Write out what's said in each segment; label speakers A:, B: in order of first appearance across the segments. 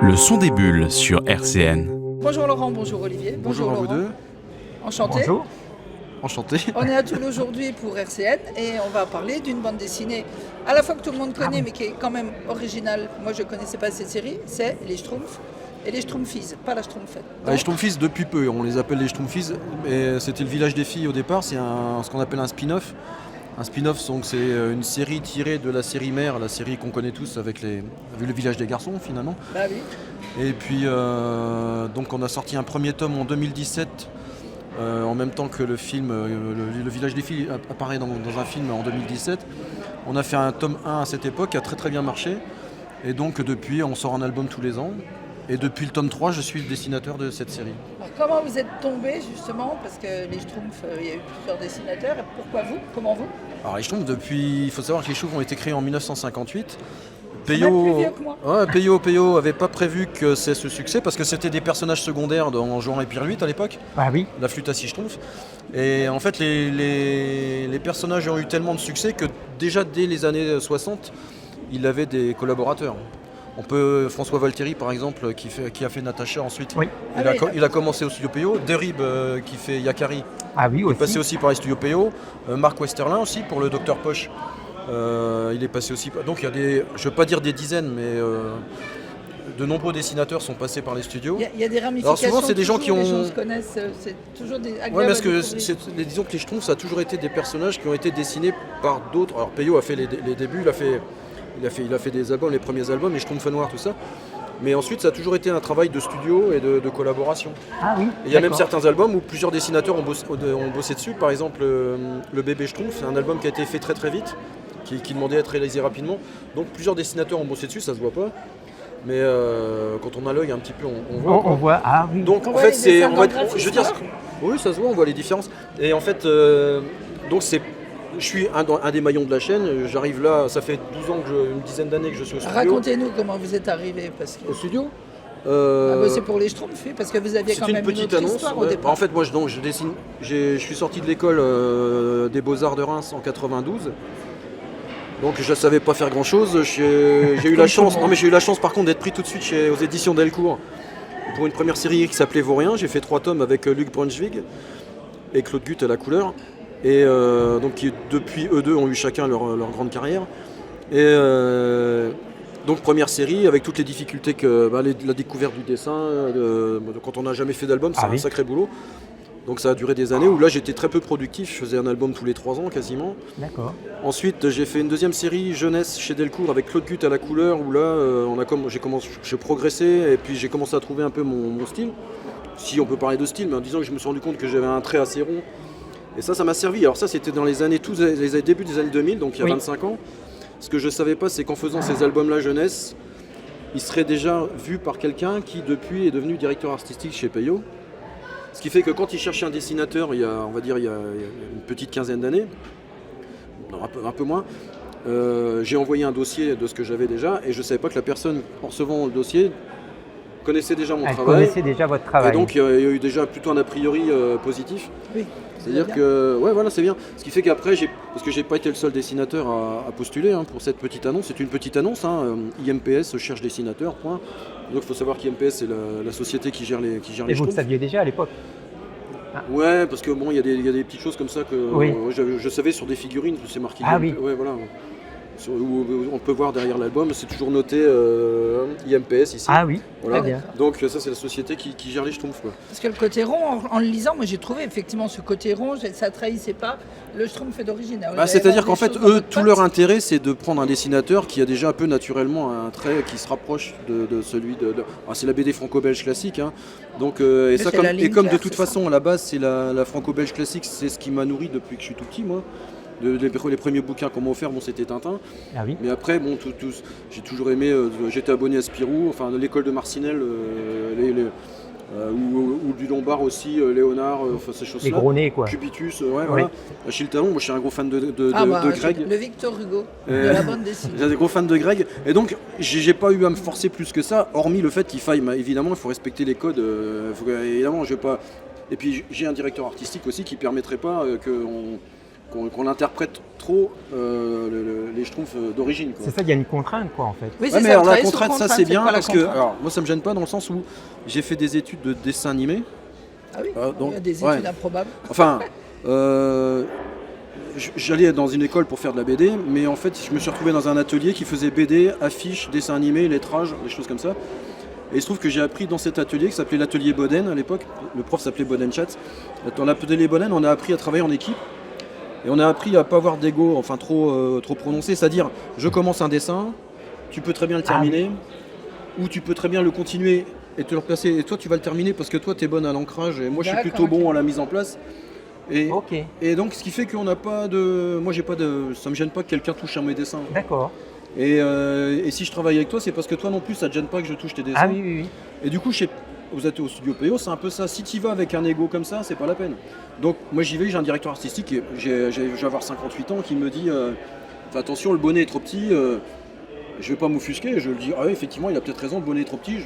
A: Le son des bulles sur RCN.
B: Bonjour Laurent, bonjour Olivier.
C: Bonjour à vous deux.
B: Enchanté.
D: Bonjour.
C: Enchanté.
B: On est à Toul aujourd'hui pour RCN et on va parler d'une bande dessinée à la fois que tout le monde connaît mais qui est quand même originale. Moi je ne connaissais pas cette série, c'est les Schtroumpfs et les Schtroumpfies, pas la Schtroumpfette.
C: Les Schtroumpfies depuis peu, on les appelle les Schtroumpfies, mais c'était le village des filles au départ, c'est ce qu'on appelle un spin-off. Un spin-off, donc c'est une série tirée de la série mère, la série qu'on connaît tous avec le village des garçons finalement.
B: Bah oui.
C: Et puis donc on a sorti un premier tome en 2017, en même temps que le film, le village des filles apparaît dans un film en 2017. On a fait un tome 1 à cette époque qui a très très bien marché. Et donc depuis on sort un album tous les ans. Et depuis le tome 3, je suis le dessinateur de cette série.
B: Alors, comment vous êtes tombé justement, parce que les Schtroumpfs, il y a eu plusieurs dessinateurs, et pourquoi vous? Comment vous?
C: Alors les Schtroumpfs, il faut savoir que les Schtroumpfs ont été créés en 1958.
B: Même plus vieux que moi.
C: Peyo avait pas prévu que c'est ce succès parce que c'était des personnages secondaires dans Jouan et Pierre 8 à l'époque.
D: Ah oui.
C: La flûte à six Schtroumpfs. Et en fait, les personnages ont eu tellement de succès que déjà dès les années 60, il avait des collaborateurs. On peut François Valteri par exemple qui a fait Natacha ensuite.
D: Oui.
C: Il a commencé au studio Peyo. Derib qui fait Yakari.
D: Ah oui
C: Il est
D: aussi.
C: passé aussi par les studios Peyo. Marc Westerlin aussi pour le Docteur Poche. Il est passé aussi. Donc il y a je ne veux pas dire des dizaines, mais de nombreux dessinateurs sont passés par les studios.
B: Il y a des ramifications.
C: Alors souvent c'est des gens qui ont.
B: Les gens se connaissent, c'est toujours des.
C: Ouais, parce que disons que les Schtroumpfs ça a toujours été des personnages qui ont été dessinés par d'autres. Alors Peyo a fait les débuts, il a fait des albums, les premiers albums, les Schtroumpfs noirs, tout ça. Mais ensuite, ça a toujours été un travail de studio et de collaboration.
D: Ah oui.
C: Et il y a même certains albums où plusieurs dessinateurs ont bossé dessus. Par exemple, le Bébé Schtroumpf, c'est un album qui a été fait très très vite, qui demandait à être réalisé rapidement. Donc plusieurs dessinateurs ont bossé dessus, ça se voit pas. Mais quand on a l'œil un petit peu, on voit.
D: On voit. Ah oui.
C: Donc en fait, je veux dire, oui, ça se voit, on voit les différences. Et en fait, donc je suis un des maillons de la chaîne, j'arrive là, ça fait 12 ans, une dizaine d'années que je suis au studio.
B: Racontez-nous comment vous êtes arrivé.
C: Au studio
B: C'est pour les Schtroumpfs, parce que vous aviez quand même une autre histoire au départ.
C: En fait, moi je dessine, je suis sorti de l'école des Beaux-Arts de Reims en 92. Donc je ne savais pas faire grand chose, j'ai eu la chance, j'ai eu la chance par contre d'être pris tout de suite aux éditions Delcourt pour une première série qui s'appelait Vaurien. J'ai fait 3 tomes avec Luc Brunswig et Claude Gutt à la couleur. Et donc qui depuis eux deux ont eu chacun leur grande carrière. Et donc première série avec toutes les difficultés que la découverte du dessin, quand on n'a jamais fait d'album, c'est un sacré boulot. Donc ça a duré des années où là j'étais très peu productif, je faisais un album tous les 3 ans quasiment.
D: D'accord.
C: Ensuite j'ai fait une deuxième série jeunesse chez Delcourt avec Claude Gutt à la couleur où là j'ai progressé et puis j'ai commencé à trouver un peu mon style. Si on peut parler de style, mais en disant que je me suis rendu compte que j'avais un trait assez rond. Et ça m'a servi. Alors ça c'était dans les années, les début des années 2000, donc il y a 25 ans. Ce que je ne savais pas, c'est qu'en faisant ces albums-là jeunesse, il serait déjà vu par quelqu'un qui depuis est devenu directeur artistique chez Peyo. Ce qui fait que quand il cherchait un dessinateur, il y a une petite quinzaine d'années, un peu moins, j'ai envoyé un dossier de ce que j'avais déjà et je ne savais pas que la personne, en recevant le dossier, connaissait déjà mon travail.
D: Connaissait déjà votre travail.
C: Et donc il y a eu déjà plutôt un a priori positif.
B: Oui.
C: C'est-à-dire que, ouais, voilà, c'est bien. Ce qui fait qu'après, parce que j'ai pas été le seul dessinateur à postuler pour cette petite annonce. C'est une petite annonce. IMPS cherche dessinateur. Point. Donc il faut savoir qu'IMPS c'est la société qui gère les
D: Et vous
C: Schtroumpfs.
D: le saviez déjà à l'époque?
C: Ouais, parce que bon, il y a des petites choses comme ça que je savais sur des figurines. C'est marqué.
D: Ah oui.
C: Ouais, voilà. Où on peut voir derrière l'album, c'est toujours noté IMPS ici.
D: Ah oui,
C: voilà.
D: très bien.
C: Donc ça c'est la société qui gère les Schtroumpfs. Quoi.
B: Parce que le côté rond, en le lisant, moi j'ai trouvé effectivement ce côté rond, ça trahissait pas le Schtroumpf d'origine.
C: C'est-à-dire qu'en fait, eux, tout leur intérêt c'est de prendre un dessinateur qui a déjà un peu naturellement un trait qui se rapproche de celui de... c'est la BD franco-belge classique. Donc, comme de toute façon à la base c'est la franco-belge classique, c'est ce qui m'a nourri depuis que je suis tout petit moi. Les premiers bouquins qu'on m'a offert, c'était Tintin.
D: Ah oui.
C: Mais après, j'ai toujours aimé, j'étais abonné à Spirou, l'école de Marcinelle, ou du Lombard aussi, Léonard, ces choses-là.
D: Les gros nez quoi.
C: Cubitus, voilà. Achille Talon, moi je suis un gros fan de Greg.
B: Le Victor Hugo de la bande dessinée.
C: J'ai des gros fans de Greg. Et donc, j'ai pas eu à me forcer plus que ça, hormis le fait qu'il faille, évidemment, il faut respecter les codes. Évidemment, je vais pas... Et puis j'ai un directeur artistique aussi qui permettrait pas qu'on interprète trop les Schtroumpfs d'origine, quoi.
D: C'est ça, il y a une contrainte, quoi, en fait.
B: Oui,
C: Ouais,
B: c'est
C: mais
B: ça.
C: alors la
B: travailler sous
C: contrainte, ça c'est
B: c'est
C: bien
B: quoi la
C: parce que
B: contrainte
C: alors moi ça me gêne pas dans le sens où j'ai fait des études de dessin animé.
B: Ah oui,
C: donc,
B: il y a des
C: ouais.
B: études improbables.
C: Enfin, j'allais dans une école pour faire de la BD, mais en fait je me suis retrouvé dans un atelier qui faisait BD, affiches, dessins animés, lettrage, des choses comme ça. Et il se trouve que j'ai appris dans cet atelier qui s'appelait l'atelier Boden à l'époque, le prof s'appelait Bodenchatz. Dans l'atelier Boden, on a appris à travailler en équipe et on a appris à pas avoir d'ego, enfin trop prononcé, c'est-à-dire je commence un dessin, tu peux très bien le terminer, ou tu peux très bien le continuer et te le replacer, et toi tu vas le terminer parce que toi tu es bonne à l'ancrage et moi je suis plutôt bon à la mise en place.
D: Ok,
C: Et donc ce qui fait qu'on n'a pas de. Moi j'ai pas de. Ça me gêne pas que quelqu'un touche à mes dessins.
D: d'accord.
C: Et si je travaille avec toi, c'est parce que toi non plus ça te gêne pas que je touche tes dessins.
D: Ah oui, oui, oui.
C: Et du coup, vous êtes au studio PO, c'est un peu ça. Si tu vas avec un ego comme ça, c'est pas la peine. Donc moi j'y vais, j'ai un directeur artistique, et je vais avoir 58 ans, qui me dit fais attention, le bonnet est trop petit, je vais pas m'offusquer, je lui dis ah oui, effectivement il a peut-être raison, le bonnet est trop petit,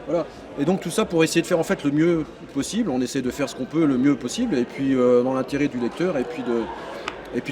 C: voilà. Et donc tout ça pour essayer de faire en fait le mieux possible, on essaie de faire ce qu'on peut le mieux possible, et puis dans l'intérêt du lecteur, et puis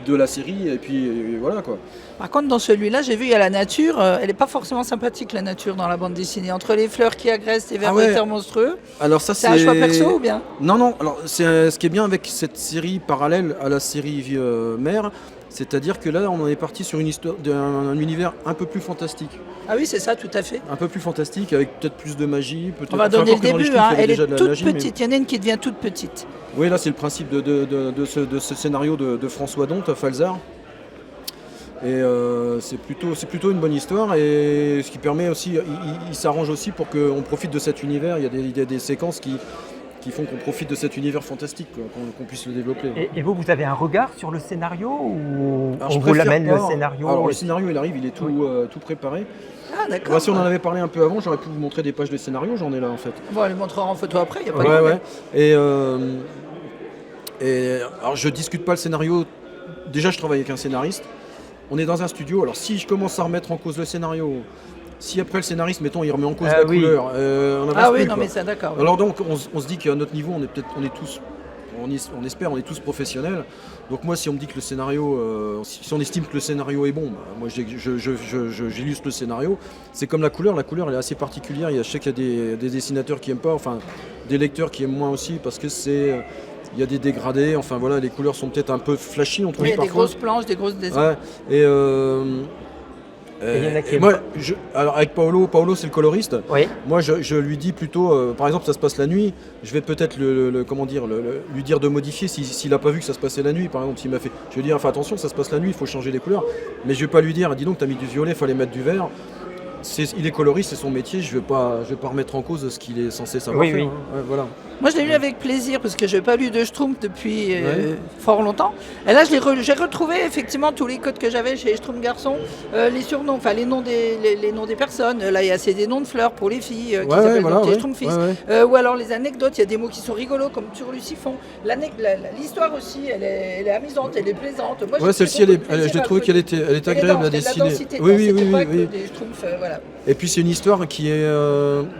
C: de la série, et puis voilà quoi.
B: Par contre, dans celui-là, j'ai vu, il y a la nature. Elle n'est pas forcément sympathique, la nature, dans la bande dessinée. Entre les fleurs qui agressent, les vers de terre monstrueux.
C: Alors ça
B: C'est un choix perso ou bien?
C: Non, alors ce qui est bien avec cette série parallèle à la série mère, c'est-à-dire que là on est parti sur une histoire d'un univers un peu plus fantastique.
B: Ah oui, c'est ça, tout à fait.
C: Un peu plus fantastique, avec peut-être plus de magie.
B: On va donner le
C: encore que dans les
B: début.
C: Schtroumpfs, il y avait
B: Elle
C: déjà
B: est
C: de la
B: toute
C: magie, mais-
B: petite. Il y en a une qui devient toute petite.
C: Oui, là c'est le principe de ce scénario de François Dont, Falzar. Et c'est plutôt une bonne histoire, et ce qui permet aussi, il s'arrange aussi pour qu'on profite de cet univers. Il y a des séquences qui font qu'on profite de cet univers fantastique, quoi, qu'on puisse le développer.
D: Et vous avez un regard sur le scénario ou
C: Alors,
D: on
C: je
D: vous
C: préfère
D: l'amène le
C: pas.
D: scénario
C: Alors le
D: et-
C: scénario il arrive, il est tout préparé.
B: Ah, d'accord.
C: Bah, si on en avait parlé un peu avant, j'aurais pu vous montrer des pages de scénario, j'en ai là en fait.
B: Bon, on les montrera en photo après, il n'y a pas de
C: Ouais,
B: problème.
C: ouais. Et alors je discute pas le scénario. Déjà je travaille avec un scénariste. On est dans un studio. Alors si je commence à remettre en cause le scénario, si après le scénariste, mettons, il remet en cause la
D: oui.
C: couleur, on avance
B: Ah oui,
C: plus,
B: non,
C: quoi.
B: mais ça, d'accord.
C: Alors donc on se dit qu'à notre niveau, on est tous professionnels. Donc moi si on me dit que le scénario, si on estime que le scénario est bon, bah, moi j'illustre le scénario. C'est comme la couleur elle est assez particulière. Je sais qu'il y a des dessinateurs qui aiment pas, enfin des lecteurs qui aiment moins aussi parce que il y a des dégradés, enfin voilà, les couleurs sont peut-être un peu flashy, on trouve
B: Oui, il y a des
C: parfois.
B: grosses planches, des grosses dessins.
C: Ouais, et
D: il y en a qui aiment
C: moi,
D: pas.
C: alors avec Paolo c'est le coloriste.
D: Oui.
C: Moi, je lui dis plutôt, par exemple, ça se passe la nuit. Je vais peut-être lui dire de modifier s'il n'a pas vu que ça se passait la nuit. Par exemple, s'il m'a fait, je vais lui dire, enfin attention, ça se passe la nuit, il faut changer les couleurs. Mais je vais pas lui dire, dis donc, t'as mis du violet, fallait mettre du vert. Il est coloriste, c'est son métier. Je vais pas remettre en cause ce qu'il est censé savoir
D: Oui,
C: faire.
D: oui.
C: Hein. Ouais, voilà.
B: Moi, je l'ai lu avec plaisir parce que je n'ai pas lu de Schtroumpf depuis fort longtemps. Et là, j'ai retrouvé effectivement tous les codes que j'avais chez Schtroumpf Garçon, les surnoms, enfin les noms des personnes. Là, il y a des noms de fleurs pour les filles qui s'appellent donc les Schtroumpf Fils. Ou alors les anecdotes, il y a des mots qui sont rigolos comme sur Lucifon. L'histoire aussi, elle est amusante, elle est plaisante. Moi,
C: Ouais, celle-ci, je l'ai trouvé qu'elle était agréable à dessiner. Oui.
B: Des Schtroumpfs, voilà.
C: Et puis c'est une histoire qui est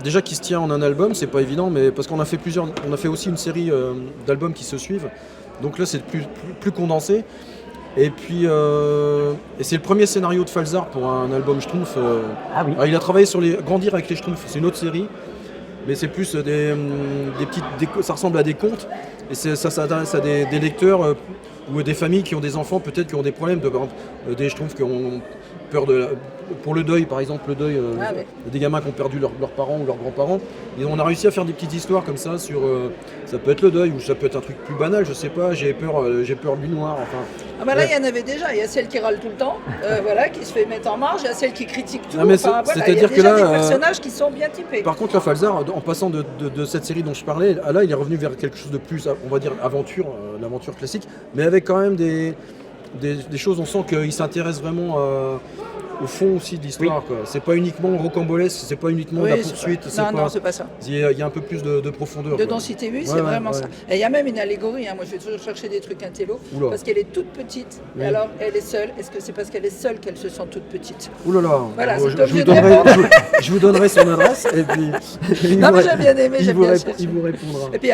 C: déjà qui se tient en un album, c'est pas évident, mais parce qu'on a fait aussi une série d'albums qui se suivent. Donc là c'est plus condensé. Et puis et c'est le premier scénario de Falzar pour un album Schtroumpf.
D: Ah oui.
C: Alors, il a travaillé sur Grandir avec les Schtroumpfs, c'est une autre série, mais c'est plus des petites, ça ressemble à des contes. Et ça s'adresse à des lecteurs ou des familles qui ont des enfants peut-être qui ont des problèmes, par exemple, des Schtroumpfs qui ont peur pour le deuil, par exemple, des gamins qui ont perdu leurs parents ou leurs grands-parents. Et on a réussi à faire des petites histoires comme ça sur, ça peut être le deuil ou ça peut être un truc plus banal, je sais pas, j'ai peur du noir, enfin.
B: Ah bah là, il y en avait déjà. Il y a celle qui râle tout le temps, voilà, qui se fait mettre en marge. Il y a celle qui critique tout.
C: Non, mais
B: enfin, voilà,
C: c'est-à-dire
B: il y a déjà
C: que là,
B: des personnages qui sont bien typés.
C: Par contre, la Falzar, en passant de cette série dont je parlais, là, il est revenu vers quelque chose de plus, on va dire, aventure, l'aventure classique, mais avec quand même des choses, on sent qu'il s'intéresse vraiment au fond aussi de l'histoire. Quoi. C'est pas uniquement rocambolesque, c'est pas uniquement de la poursuite.
B: Non, c'est pas ça.
C: Il y a un peu plus de profondeur.
B: De densité, oui, c'est vraiment ça. Et il y a même une allégorie. Moi, je vais toujours chercher des trucs intello parce qu'elle est toute petite. Et alors, elle est seule. Est-ce que c'est parce qu'elle est seule qu'elle se sent toute petite?
C: Ouh là là.
B: Voilà,
C: je vous donnerai son adresse et puis.
B: Non, mais j'aime bien aimé.
C: Il vous répondra.
B: Et puis,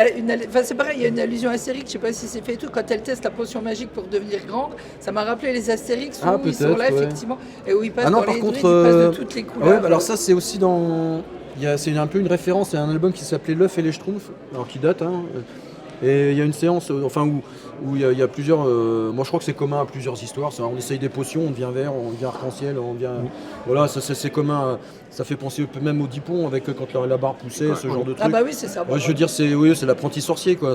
B: c'est pareil, il y a une allusion Astérix. Je sais pas si c'est fait et tout. Quand elle teste la potion magique pour devenir grande, ça m'a rappelé les Astérix où ils sont là effectivement et où ils passent dans les druides, ils passent de toutes les couleurs.
C: Ouais, alors ça c'est aussi dans, c'est un peu une référence à un album qui s'appelait L'œuf et les Schtroumpfs, alors qui date. Et il y a une séance, où il y a plusieurs. Moi je crois que c'est commun à plusieurs histoires. On essaye des potions, on devient vert, on devient arc-en-ciel, on devient. Voilà, c'est commun. Ça fait penser même au Dipon avec quand la barre poussait, ce genre de truc.
B: Ah bah oui, c'est ça.
C: Ouais, je veux dire, c'est l'apprenti sorcier quoi.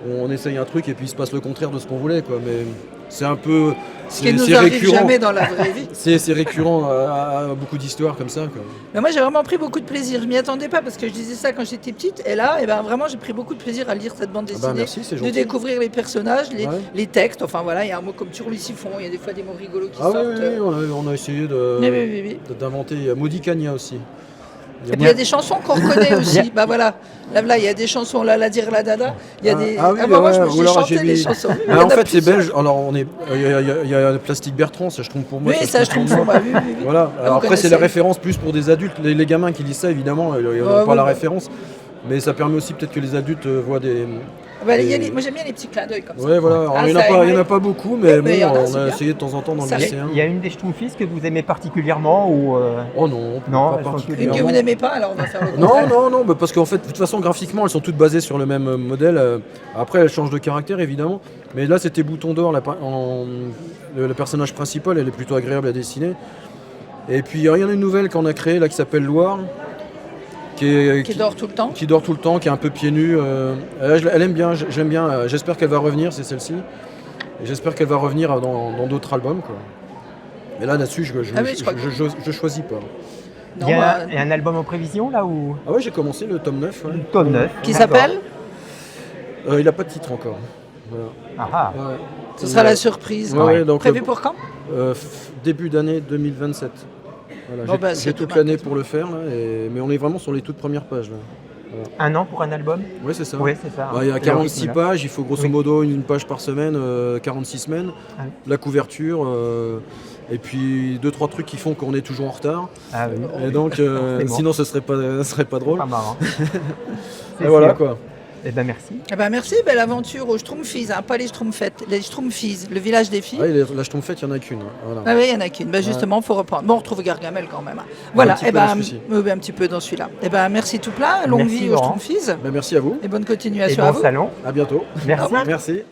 C: On essaye un truc et puis il se passe le contraire de ce qu'on voulait quoi. Mais c'est un peu.
B: Ce qui nous arrive jamais dans la vraie vie.
C: C'est récurrent à beaucoup d'histoires comme ça. Quoi.
B: Mais moi j'ai vraiment pris beaucoup de plaisir. Je m'y attendais pas parce que je disais ça quand j'étais petite. Et là, vraiment j'ai pris beaucoup de plaisir à lire cette bande dessinée.
C: Merci, c'est gentil.
B: De découvrir les personnages, les textes. Enfin voilà, il y a un mot comme turlusiphon, il y a des fois des mots rigolos qui sortent.
C: Oui, on a essayé d'inventer. Il y a Maudicania aussi.
B: Et puis il y a des chansons qu'on reconnaît aussi. Bah voilà, là il y a des chansons, la dire la dada. Il y a des. Moi je me chanté des chansons.
C: En fait c'est belge. Alors il y a Plastique Bertrand, ça je trompe pour moi.
B: Oui, ça je trompe pour moi.
C: Voilà. Alors après c'est la référence plus pour des adultes. Les gamins qui lisent ça évidemment, ils n'ont pas la référence. Mais ça permet aussi peut-être que les adultes voient des.
B: Moi j'aime bien les petits clins d'œil comme ça.
C: Ouais, voilà. Il n'y en a pas beaucoup, mais bon, on a essayé de temps en temps dans le lycéen.
D: Il y a une des Schtroumpfs que vous aimez particulièrement ou
C: Oh non, pas particulièrement.
B: Et que vous n'aimez pas, alors on va faire le contraire.
C: Non, parce qu'en fait, de toute façon, graphiquement, elles sont toutes basées sur le même modèle. Après, elles changent de caractère, évidemment. Mais là, c'était Bouton d'Or, le personnage principal, elle est plutôt agréable à dessiner. Et puis, il y en a une nouvelle qu'on a créée, là, qui s'appelle Loire. Qui
B: dort tout le temps.
C: Qui dort tout le temps, qui est un peu pieds nus. Elle aime bien, j'aime bien. J'espère qu'elle va revenir, c'est celle-ci. Et j'espère qu'elle va revenir dans d'autres albums. Quoi. Mais là-dessus, je choisis pas.
D: Il y a un album en prévision là où...
C: Ah ouais, j'ai commencé le tome 9. Ouais.
D: Le tome 9.
B: Qui s'appelle
C: il n'a pas de titre encore. Voilà.
B: Ouais. Ce sera la surprise.
C: Donc,
B: prévu pour quand
C: Début d'année 2027. Voilà, j'ai toute l'année pour le faire, là, mais on est vraiment sur les toutes premières pages. Là.
D: Voilà. Un an pour un album?
C: Oui, c'est ça.
D: Ouais, c'est ça.
C: Il y a 46 pages, il faut grosso modo une page par semaine, 46 semaines. La couverture, et puis 2-3 trucs qui font qu'on est toujours en retard.
D: Ah oui.
C: Et donc, sinon ce serait pas drôle.
D: Pas marrant.
C: Et voilà quoi.
D: Eh ben merci.
B: Merci, belle aventure aux Schtroumpfis, pas les Schtroumpfettes, les Schtroumpfis, le village des filles.
C: La Schtroumpfette, il n'y en a qu'une. Voilà.
B: Ah oui, il n'y en a qu'une. Justement, il faut reprendre. Bon, on retrouve Gargamel quand même. Voilà, un petit peu dans celui-là. Merci tout plein, longue vie aux Schtroumpfis.
C: Merci à vous.
B: Et bonne continuation à vous.
D: Salon.
C: À bientôt.
D: Merci.
C: Merci.